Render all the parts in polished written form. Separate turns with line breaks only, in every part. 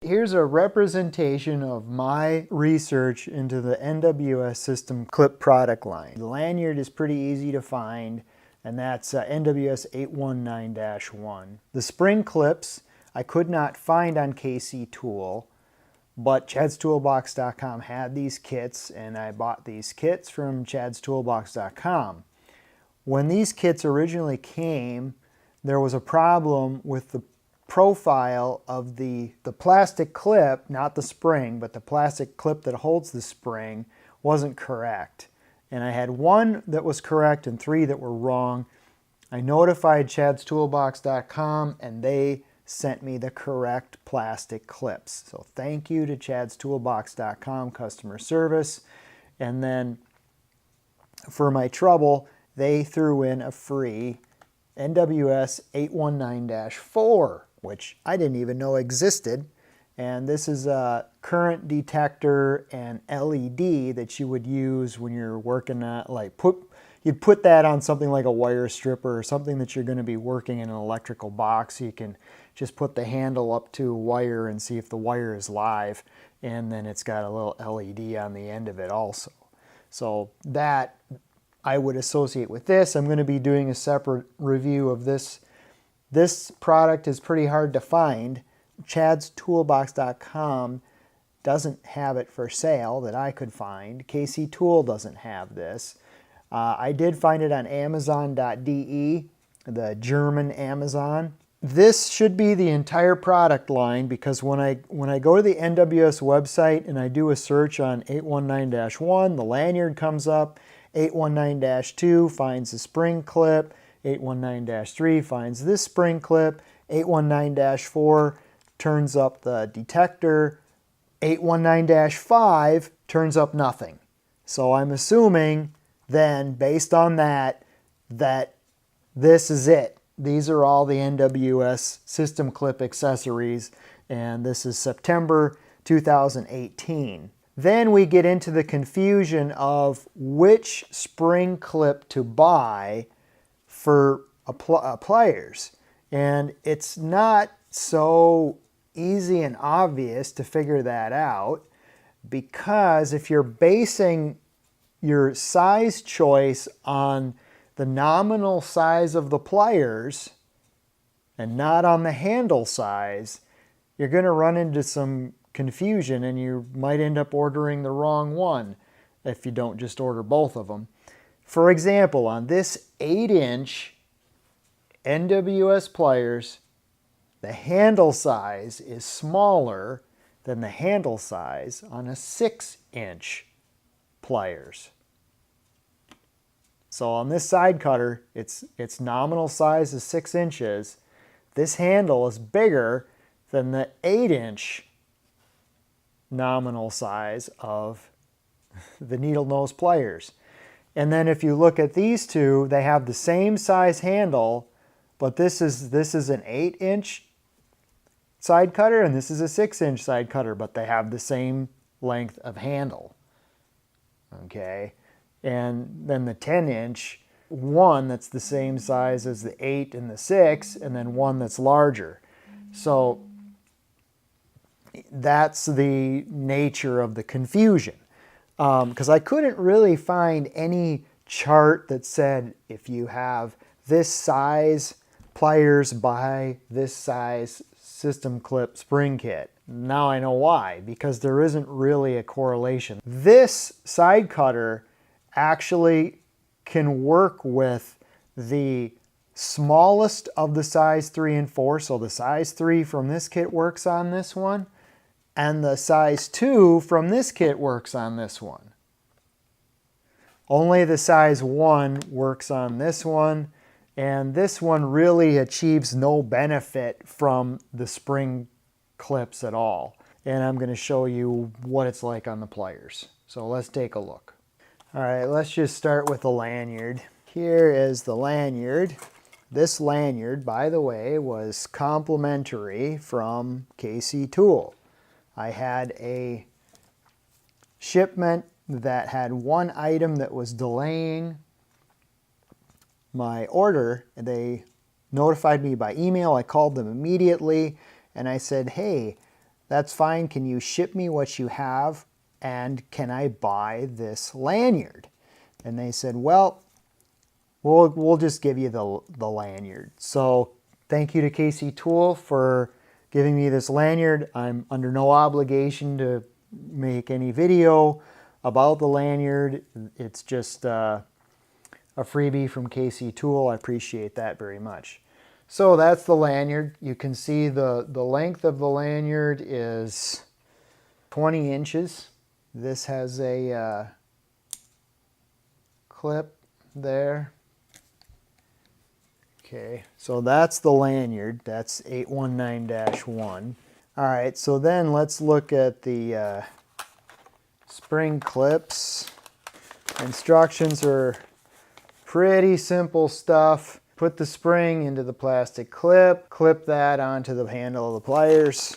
Here's a representation of my research into the NWS SystemClip product line. The lanyard is pretty easy to find, and that's NWS 819-1. The spring clips I could not find on KC Tool, but chadstoolbox.com had these kits, and I bought these kits from chadstoolbox.com. When these kits originally came, there was a problem with the profile of the plastic clip, not the spring, but the plastic clip that holds the spring wasn't correct. And I had one that was correct and three that were wrong. I notified chadstoolbox.com and they sent me the correct plastic clips. So thank you to chadstoolbox.com customer service. And then for my trouble, they threw in a free NWS 819-4, which I didn't even know existed. And this is a current detector and LED that you would use when you're working at, you'd put that on something like a wire stripper or something that you're going to be working in an electrical box. You can just put the handle up to a wire and see if the wire is live, and then it's got a little LED on the end of it also. So that I would associate with this. I'm going to be doing a separate review of this. This product is pretty hard to find. chadstoolbox.com doesn't have it for sale that I could find. KC Tool doesn't have this. I did find it on Amazon.de, the German Amazon. This should be the entire product line, because when I go to the NWS website and I do a search on 819-1, the lanyard comes up. 819-2 finds the spring clip. 819-3 finds this spring clip. 819-4 turns up the detector. 819-5 turns up nothing. So I'm assuming then, based on that, that this is it. These are all the NWS SystemClip accessories, and this is September 2018. Then we get into the confusion of which spring clip to buy for pliers. And it's not so easy and obvious to figure that out, because if you're basing your size choice on the nominal size of the pliers and not on the handle size, you're going to run into some confusion, and you might end up ordering the wrong one if you don't just order both of them. For example, on this 8-inch NWS pliers, the handle size is smaller than the handle size on a 6-inch pliers. So on this side cutter, its nominal size is 6 inches. This handle is bigger than the 8-inch nominal size of the needle nose pliers. And then if you look at these two, they have the same size handle, but this is an 8-inch side cutter and this is a 6-inch side cutter, but they have the same length of handle. Okay, and then the 10-inch one that's the same size as the 8 and the 6, and then one that's larger. So that's the nature of the confusion, because I couldn't really find any chart that said if you have this size pliers, buy this size SystemClip spring kit. Now I know why, because there isn't really a correlation. This side cutter actually can work with the smallest of the size 3 and 4, so the size 3 from this kit works on this one, and the size 2 from this kit works on this one. Only the size 1 works on this one, and this one really achieves no benefit from the spring clips at all. And I'm going to show you what it's like on the pliers. So let's take a look. All right, let's just start with the lanyard. Here is the lanyard. This lanyard, by the way, was complimentary from KC Tool. I had a shipment that had one item that was delaying my order. They notified me by email. I called them immediately and I said, hey, That's fine. Can you ship me what you have? And can I buy this lanyard? And they said, well, we'll just give you the lanyard. So thank you to KC Tool for giving me this lanyard. I'm under no obligation to make any video about the lanyard. It's just a freebie from KC Tool. I appreciate that very much. So that's the lanyard. You can see the length of the lanyard is 20 inches. This has a clip there. Okay, so that's the lanyard. That's 819-1. All right, so then let's look at the spring clips. Instructions are pretty simple stuff. Put the spring into the plastic clip, clip that onto the handle of the pliers.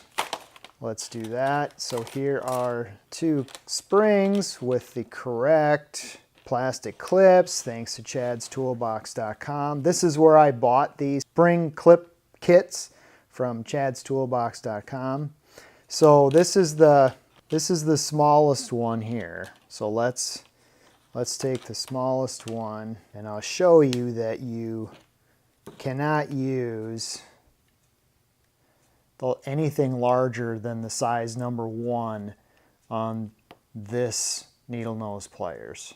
Let's do that. So here are 2 springs with the correct plastic clips, thanks to chadstoolbox.com. This is where I bought these spring clip kits, from chadstoolbox.com. So this is the smallest one here. So let's take the smallest one, and I'll show you that you cannot use anything larger than the size number 1 on this needle nose pliers.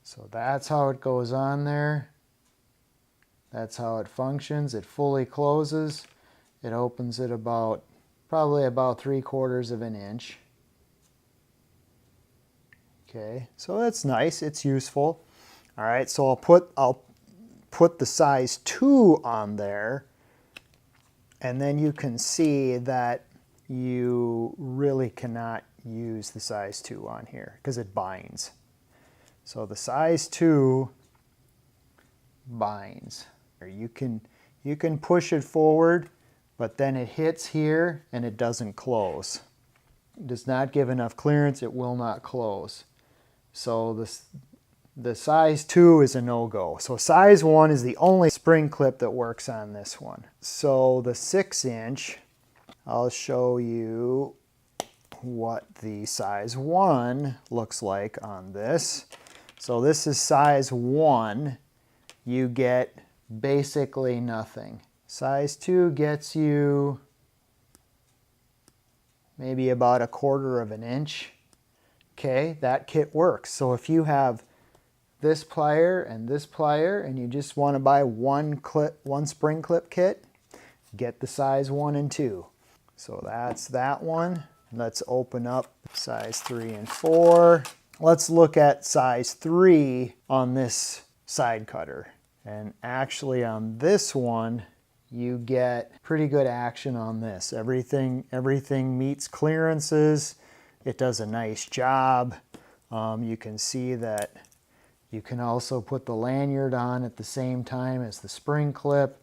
So that's how it goes on there. That's how it functions. It fully closes. It opens at probably about 3/4 of an inch. Okay, so that's nice. It's useful. All right, so I'll put the size 2 on there, and then you can see that you really cannot use the size 2 on here because it binds. So the size 2 binds. You can push it forward, but then it hits here and it doesn't close. It does not give enough clearance, it will not close. So the size 2 is a no-go. So size 1 is the only spring clip that works on this one. So the 6-inch, I'll show you what the size 1 looks like on this. So this is size 1. You get basically nothing. Size 2 gets you maybe about 1/4 of an inch. Okay, that kit works. So if you have this plier and you just want to buy one spring clip kit, get the size 1 and 2. So that's that one. Let's open up size 3 and 4. Let's look at size 3 on this side cutter. And actually on this one, you get pretty good action on this. Everything meets clearances. It does a nice job. You can see that you can also put the lanyard on at the same time as the spring clip.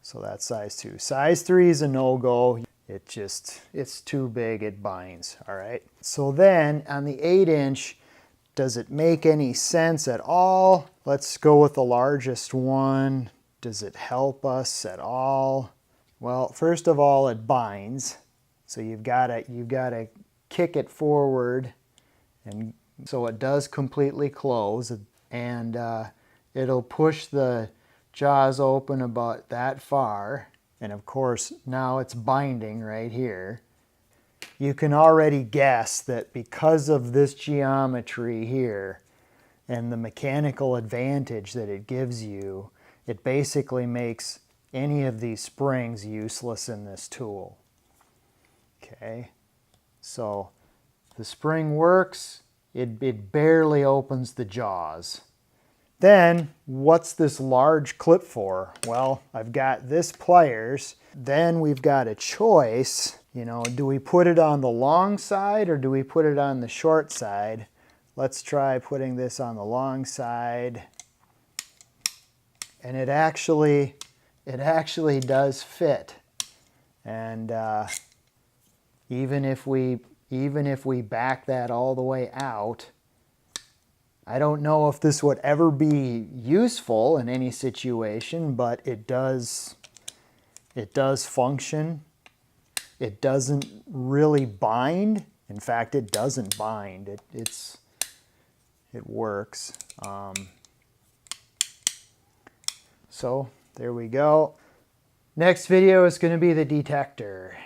So that's size 2. Size 3 is a no-go. It's too big, it binds, all right? So then on the 8-inch, does it make any sense at all? Let's go with the largest one. Does it help us at all? Well, first of all, it binds. So you've got to kick it forward, and so it does completely close, and it'll push the jaws open about that far. And of course, now it's binding right here. You can already guess that because of this geometry here and the mechanical advantage that it gives you, it basically makes any of these springs useless in this tool. Okay, so the spring works, it barely opens the jaws. Then, what's this large clip for? Well, I've got this pliers. Then we've got a choice. You know, do we put it on the long side or do we put it on the short side? Let's try putting this on the long side. And it actually does fit. And even if we back that all the way out, I don't know if this would ever be useful in any situation, but it does function. It doesn't really bind. In fact, it doesn't bind. It works. So there we go. Next video is going to be the detector.